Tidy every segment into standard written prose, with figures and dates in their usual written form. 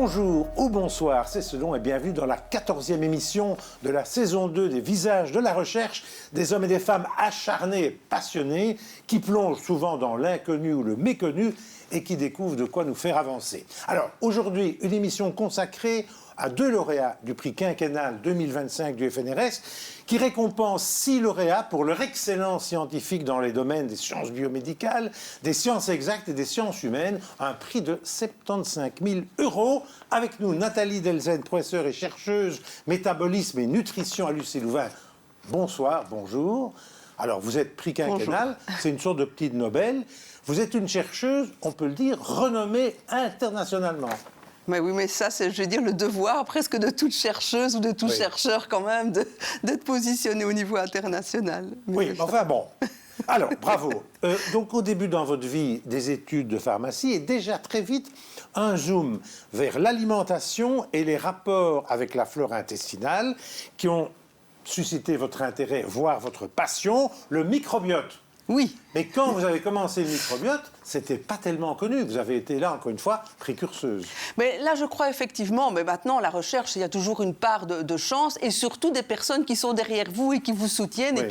Bonjour ou bonsoir, c'est Selon et bienvenue dans la 14e émission de la saison 2 des Visages de la Recherche, des hommes et des femmes acharnés et passionnés qui plongent souvent dans l'inconnu ou le méconnu et qui découvrent de quoi nous faire avancer. Alors aujourd'hui, une émission consacrée à 2 lauréats du prix quinquennal 2025 du FNRS qui récompense 6 lauréats pour leur excellence scientifique dans les domaines des sciences biomédicales, des sciences exactes et des sciences humaines, un prix de 75 000 €. Avec nous, Nathalie Delzenne, professeure et chercheuse métabolisme et nutrition à l'UC Louvain. Bonsoir, bonjour. Alors, vous êtes prix quinquennal, c'est une sorte de petit Nobel. Vous êtes une chercheuse, on peut le dire, renommée internationalement. Mais oui, mais ça, c'est, je veux dire, le devoir presque de toute chercheuse ou de tout chercheur quand même d'être positionné au niveau international. Oui, enfin bon. Alors, bravo. Donc, au début dans votre vie, des études de pharmacie et déjà très vite, un zoom vers l'alimentation et les rapports avec la flore intestinale qui ont suscité votre intérêt, voire votre passion, le microbiote. Oui. Mais quand vous avez commencé le microbiote, c'était pas tellement connu. Vous avez été là, encore une fois, précurseuse. Mais là, je crois effectivement, mais maintenant, la recherche, il y a toujours une part de chance et surtout des personnes qui sont derrière vous et qui vous soutiennent et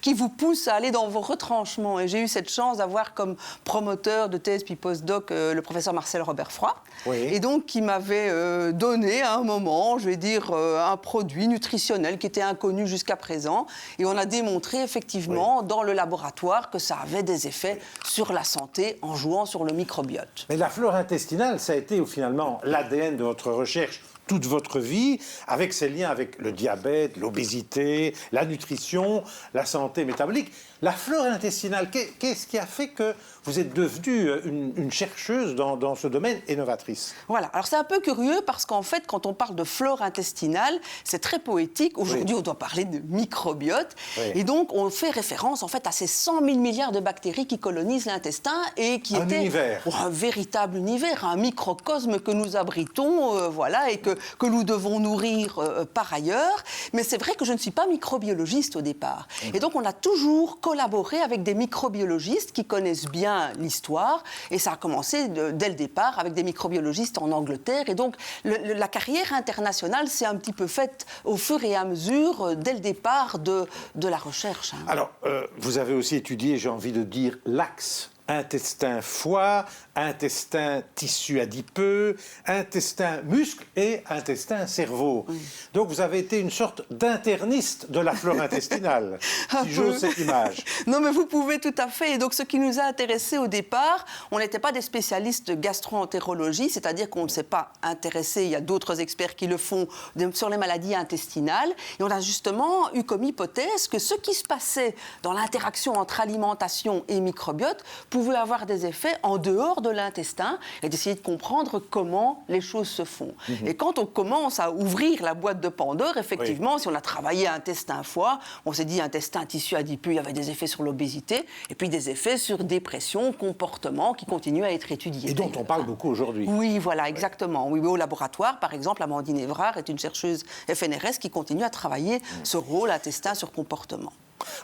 qui vous poussent à aller dans vos retranchements. Et j'ai eu cette chance d'avoir comme promoteur de thèse puis postdoc le professeur Marcel Robert Froid. Oui. Et donc, qui m'avait donné à un moment, je vais dire, un produit nutritionnel qui était inconnu jusqu'à présent. Et on a démontré effectivement dans le laboratoire que ça avait des effets sur la santé en jouant sur le microbiote. Mais la flore intestinale, ça a été finalement l'ADN de votre recherche toute votre vie, avec ses liens avec le diabète, l'obésité, la nutrition, la santé métabolique. La flore intestinale, qu'est-ce qui a fait que vous êtes devenue une chercheuse dans ce domaine et novatrice? Voilà, alors c'est un peu curieux parce qu'en fait, quand on parle de flore intestinale, c'est très poétique. Aujourd'hui, on doit parler de microbiote. Et donc, on fait référence en fait à ces 100 000 milliards de bactéries qui colonisent l'intestin et qui étaient univers. Un véritable univers, un microcosme que nous abritons, voilà, et que nous devons nourrir par ailleurs. Mais c'est vrai que je ne suis pas microbiologiste au départ. Et donc, on a toujours collaboré avec des microbiologistes qui connaissent bien l'histoire. Et ça a commencé dès le départ avec des microbiologistes en Angleterre. Et donc, la carrière internationale s'est un petit peu faite au fur et à mesure, dès le départ de la recherche. Alors, vous avez aussi étudié, j'ai envie de dire, l'axe intestin-foie, intestin-tissu adipeux, intestin-muscle et intestin-cerveau. Donc vous avez été une sorte d'interniste de la flore intestinale, si j'ose cette image. Non, mais vous pouvez tout à fait. Et donc ce qui nous a intéressés au départ, on n'était pas des spécialistes de gastro-entérologie, c'est-à-dire qu'on ne s'est pas intéressé, il y a d'autres experts qui le font, sur les maladies intestinales. Et on a justement eu comme hypothèse que ce qui se passait dans l'interaction entre alimentation et microbiote pouvait avoir des effets en dehors de l'intestin et d'essayer de comprendre comment les choses se font. Et quand on commence à ouvrir la boîte de Pandore, effectivement, si on a travaillé intestin-foie, on s'est dit intestin, tissu adipeux, il y avait des effets sur l'obésité et puis des effets sur dépression, comportement qui continuent à être étudiés. Et dont on parle beaucoup aujourd'hui. Oui, voilà, exactement. Oui, au laboratoire, par exemple, Amandine Évrard est une chercheuse FNRS qui continue à travailler ce rôle intestin sur comportement.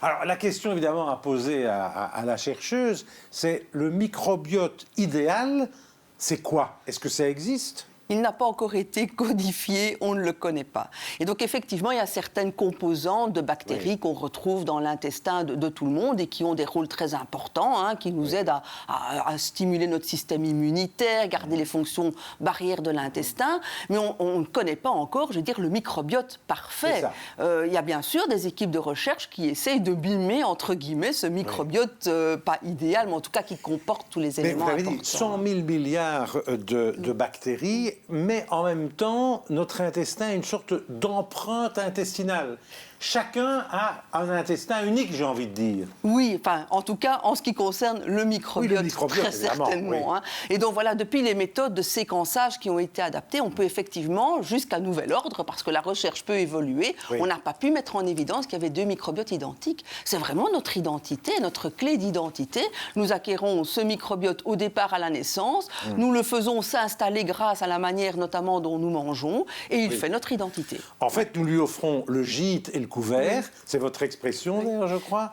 Alors, la question, évidemment, à poser à la chercheuse, c'est le microbiote idéal, c'est quoi? Est-ce que ça existe? Il n'a pas encore été codifié, on ne le connaît pas. Et donc, effectivement, il y a certaines composantes de bactéries qu'on retrouve dans l'intestin de tout le monde et qui ont des rôles très importants, qui nous aident à stimuler notre système immunitaire, garder les fonctions barrières de l'intestin. Mais on ne connaît pas encore, je veux dire, le microbiote parfait. Il y a bien sûr des équipes de recherche qui essayent de mimer, entre guillemets, ce microbiote, pas idéal, mais en tout cas qui comporte tous les éléments importants. Vous avez dit 100 000 milliards de bactéries. Mais en même temps, notre intestin a une sorte d'empreinte intestinale. Chacun a un intestin unique, j'ai envie de dire. Oui, enfin, en tout cas, en ce qui concerne le microbiote, très certainement. Oui. Et donc voilà, depuis les méthodes de séquençage qui ont été adaptées, on peut effectivement, jusqu'à nouvel ordre, parce que la recherche peut évoluer, on n'a pas pu mettre en évidence qu'il y avait 2 microbiotes identiques. C'est vraiment notre identité, notre clé d'identité. Nous acquérons ce microbiote au départ à la naissance, nous le faisons s'installer grâce à la manière notamment dont nous mangeons, et il fait notre identité. En fait, nous lui offrons le gîte et le couvert, c'est votre expression d'ailleurs, je crois.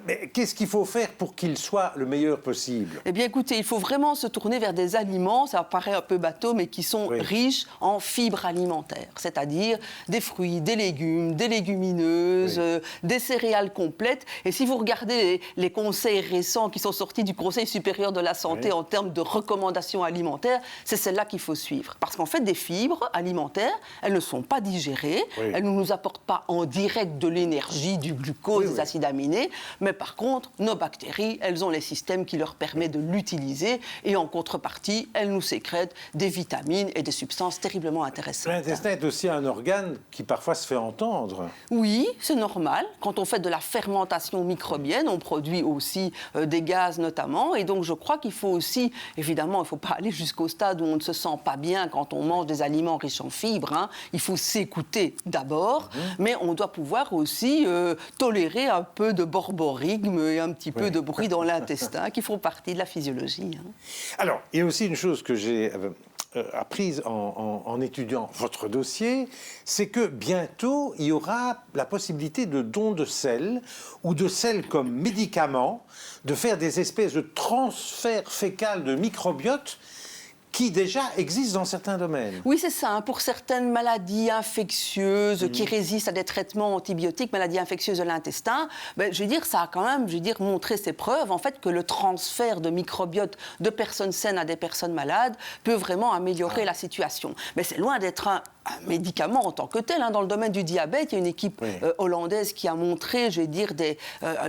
Mais qu'est-ce qu'il faut faire pour qu'il soit le meilleur possible? Eh bien, écoutez, il faut vraiment se tourner vers des aliments, ça paraît un peu bateau, mais qui sont riches en fibres alimentaires, c'est-à-dire des fruits, des légumes, des légumineuses, des céréales complètes. Et si vous regardez les conseils récents qui sont sortis du Conseil supérieur de la santé en termes de recommandations alimentaires, c'est celle-là qu'il faut suivre. Parce qu'en fait, des fibres alimentaires, elles ne sont pas digérées, elles ne nous apportent pas en direct de l'énergie, du glucose, des acides aminés. Mais par contre, nos bactéries, elles ont les systèmes qui leur permettent de l'utiliser et en contrepartie, elles nous sécrètent des vitamines et des substances terriblement intéressantes. L'intestin est aussi un organe qui parfois se fait entendre. Oui, c'est normal. Quand on fait de la fermentation microbienne, on produit aussi des gaz notamment. Et donc je crois qu'il faut aussi, évidemment, il ne faut pas aller jusqu'au stade où on ne se sent pas bien quand on mange des aliments riches en fibres. Hein. Il faut s'écouter d'abord, mais on doit pouvoir aussi tolérer un peu de borborigme et un petit peu de bruit dans l'intestin qui font partie de la physiologie. Hein. Alors, il y a aussi une chose que j'ai apprise en étudiant votre dossier, c'est que bientôt, il y aura la possibilité de don de sel ou de sel comme médicament, de faire des espèces de transferts fécals de microbiote qui déjà existent dans certains domaines. Oui, c'est ça. Hein. Pour certaines maladies infectieuses qui résistent à des traitements antibiotiques, maladies infectieuses de l'intestin, je veux dire, ça a quand même, montré ses preuves, en fait, que le transfert de microbiote de personnes saines à des personnes malades peut vraiment améliorer la situation. Mais c'est loin d'être un médicament en tant que tel. Hein. Dans le domaine du diabète, il y a une équipe hollandaise qui a montré,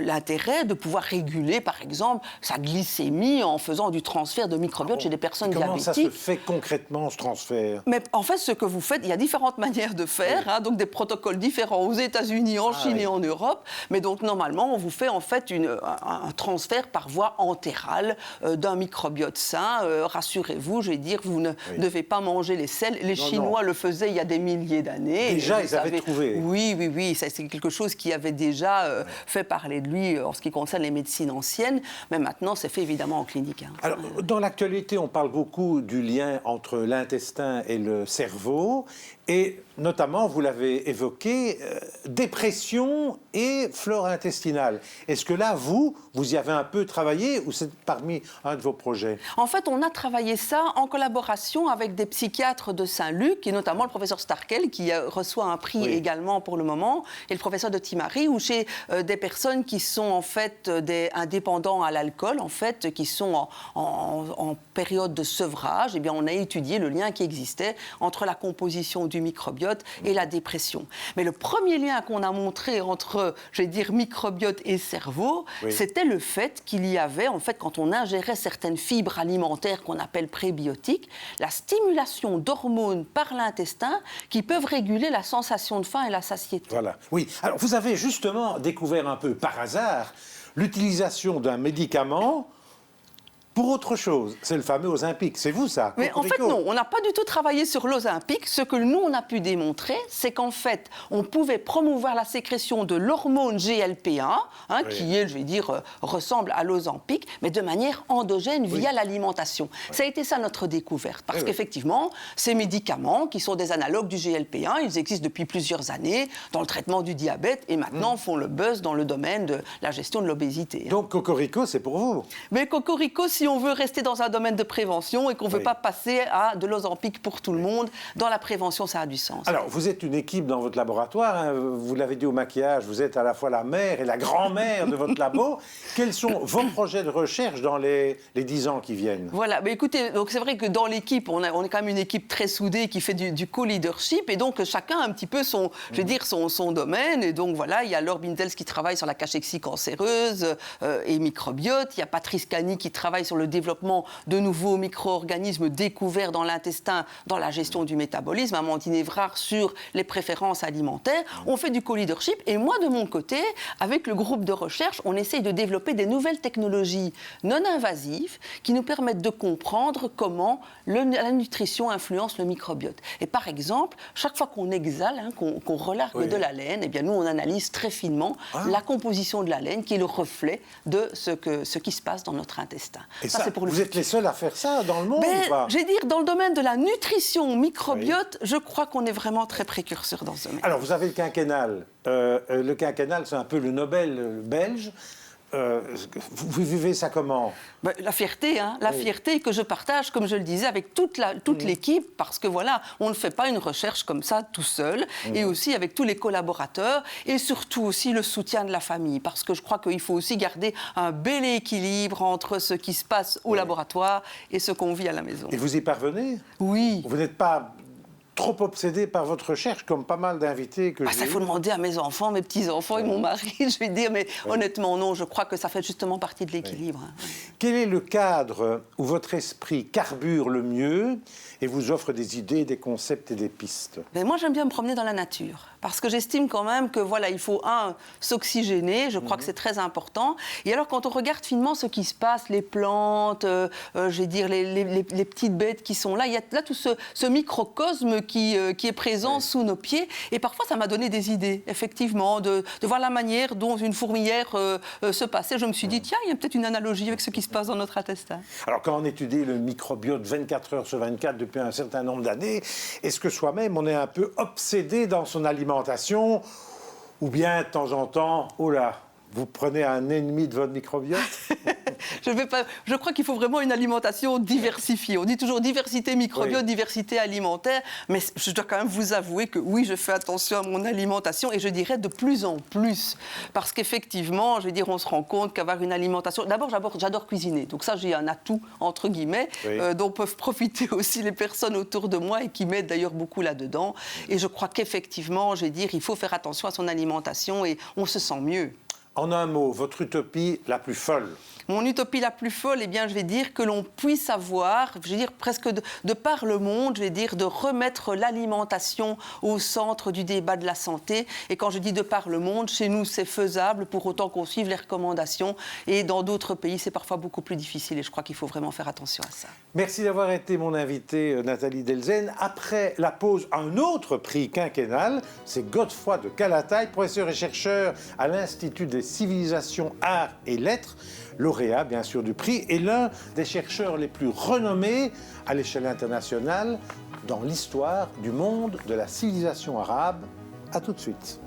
l'intérêt de pouvoir réguler, par exemple, sa glycémie en faisant du transfert de microbiote chez des personnes diabétiques. Ça se fait concrètement, ce transfert? Mais en fait, ce que vous faites, il y a différentes manières de faire, hein, donc des protocoles différents aux États-Unis, en Chine et en Europe. Mais donc, normalement, on vous fait en fait un transfert par voie entérale d'un microbiote sain. Rassurez-vous, vous ne devez pas manger les sels. Les Chinois le faisaient il y a des milliers d'années. Déjà, ils avaient trouvé. Oui. C'est quelque chose qui avait déjà fait parler de lui en ce qui concerne les médecines anciennes. Mais maintenant, c'est fait évidemment en clinique. Hein. Alors, dans l'actualité, on parle beaucoup du lien entre l'intestin et le cerveau, et notamment, vous l'avez évoqué, dépression et flore intestinale. Est-ce que là, vous y avez un peu travaillé ou c'est parmi un de vos projets? En fait, on a travaillé ça en collaboration avec des psychiatres de Saint-Luc, et notamment le professeur Starkel, qui reçoit un prix également pour le moment, et le professeur de Timari, où chez des personnes qui sont en fait des indépendants à l'alcool, en fait, qui sont en période de sevrage, eh bien, on a étudié le lien qui existait entre la composition du microbiote et la dépression. Mais le premier lien qu'on a montré entre, microbiote et cerveau, c'était le fait qu'il y avait, en fait, quand on ingérait certaines fibres alimentaires qu'on appelle prébiotiques, la stimulation d'hormones par l'intestin qui peuvent réguler la sensation de faim et la satiété. Voilà. Oui. Alors, vous avez justement découvert un peu par hasard l'utilisation d'un médicament pour autre chose. C'est le fameux Ozempic. C'est vous, ça? Mais en fait, non. On n'a pas du tout travaillé sur l'Ozempic. Ce que nous, on a pu démontrer, c'est qu'en fait, on pouvait promouvoir la sécrétion de l'hormone GLP-1, qui, ressemble à l'Ozempic, mais de manière endogène via l'alimentation. Ça a été ça, notre découverte. Parce qu'effectivement, ces médicaments, qui sont des analogues du GLP-1, ils existent depuis plusieurs années dans le traitement du diabète et maintenant font le buzz dans le domaine de la gestion de l'obésité. Donc, Cocorico, c'est pour vous? Mais Cocorico, si on veut rester dans un domaine de prévention et qu'on ne veut pas passer à de l'Ozempic pour tout le monde, dans la prévention, ça a du sens. Alors, vous êtes une équipe dans votre laboratoire, hein, vous l'avez dit au maquillage, vous êtes à la fois la mère et la grand-mère de votre labo. Quels sont vos projets de recherche dans les 10 ans qui viennent? Voilà, mais écoutez, donc c'est vrai que dans l'équipe, on est quand même une équipe très soudée qui fait du co-leadership, et donc chacun a un petit peu son domaine. Et donc voilà, il y a Laure Bindels qui travaille sur la cachexie cancéreuse et microbiote, il y a Patrice Cani qui travaille sur le développement de nouveaux micro-organismes découverts dans l'intestin, dans la gestion du métabolisme, Amandine Evrard sur les préférences alimentaires. On fait du co-leadership, et moi, de mon côté, avec le groupe de recherche, on essaye de développer des nouvelles technologies non invasives qui nous permettent de comprendre comment la nutrition influence le microbiote. Et par exemple, chaque fois qu'on exhale, qu'on relargue de la laine, eh bien nous, on analyse très finement la composition de la laine, qui est le reflet de ce qui se passe dans notre intestin. Et Ça, c'est pour le vous êtes les seuls à faire ça dans le monde ou pas? Je vais dire, dans le domaine de la nutrition microbiote, je crois qu'on est vraiment très précurseur dans ce domaine. Alors, vous avez le quinquennal. Le quinquennal, c'est un peu le Nobel belge. Vous vivez ça comment? La fierté, la fierté que je partage, comme je le disais, avec toute l'équipe, parce que voilà, on ne fait pas une recherche comme ça tout seul, et aussi avec tous les collaborateurs, et surtout aussi le soutien de la famille, parce que je crois qu'il faut aussi garder un bel équilibre entre ce qui se passe au laboratoire et ce qu'on vit à la maison. Et vous y parvenez? Oui. Vous n'êtes pas trop obsédé par votre recherche, comme pas mal d'invités que j'ai Ça, il faut demander à mes enfants, mes petits-enfants et mon mari, je vais dire, mais honnêtement, non, je crois que ça fait justement partie de l'équilibre. Quel est le cadre où votre esprit carbure le mieux et vous offre des idées, des concepts et des pistes? Moi, j'aime bien me promener dans la nature, parce que j'estime quand même que, voilà, il faut, s'oxygéner, je crois que c'est très important. Et alors, quand on regarde finement ce qui se passe, les plantes, je vais dire, les petites bêtes qui sont là, il y a là tout ce microcosme qui est présent sous nos pieds. Et parfois, ça m'a donné des idées, effectivement, de voir la manière dont une fourmilière se passait. Je me suis dit, tiens, il y a peut-être une analogie avec ce qui se passe dans notre intestin. Alors, quand on étudie le microbiote 24 heures sur 24 depuis un certain nombre d'années, est-ce que soi-même, on est un peu obsédé dans son alimentation, ou bien, de temps en temps, oh là, vous prenez un ennemi de votre microbiote? Je crois qu'il faut vraiment une alimentation diversifiée. On dit toujours diversité microbiote, diversité alimentaire, mais je dois quand même vous avouer que oui, je fais attention à mon alimentation et je dirais de plus en plus. Parce qu'effectivement, je veux dire, on se rend compte qu'avoir une alimentation... D'abord, j'adore cuisiner, donc ça, j'ai un atout, entre guillemets, dont peuvent profiter aussi les personnes autour de moi et qui m'aident d'ailleurs beaucoup là-dedans. Et je crois qu'effectivement, je veux dire, il faut faire attention à son alimentation et on se sent mieux. En un mot, votre utopie la plus folle? Mon utopie la plus folle, je vais dire que l'on puisse avoir, je vais dire presque de par le monde, je vais dire de remettre l'alimentation au centre du débat de la santé. Et quand je dis de par le monde, chez nous c'est faisable pour autant qu'on suive les recommandations. Et dans d'autres pays, c'est parfois beaucoup plus difficile. Et je crois qu'il faut vraiment faire attention à ça. Merci d'avoir été mon invitée, Nathalie Delzenne. Après la pause, un autre prix quinquennal, c'est Godefroy de Calataï, professeur et chercheur à l'Institut des civilisations, arts et lettres, lauréat bien sûr du prix, et l'un des chercheurs les plus renommés à l'échelle internationale dans l'histoire du monde de la civilisation arabe. À tout de suite.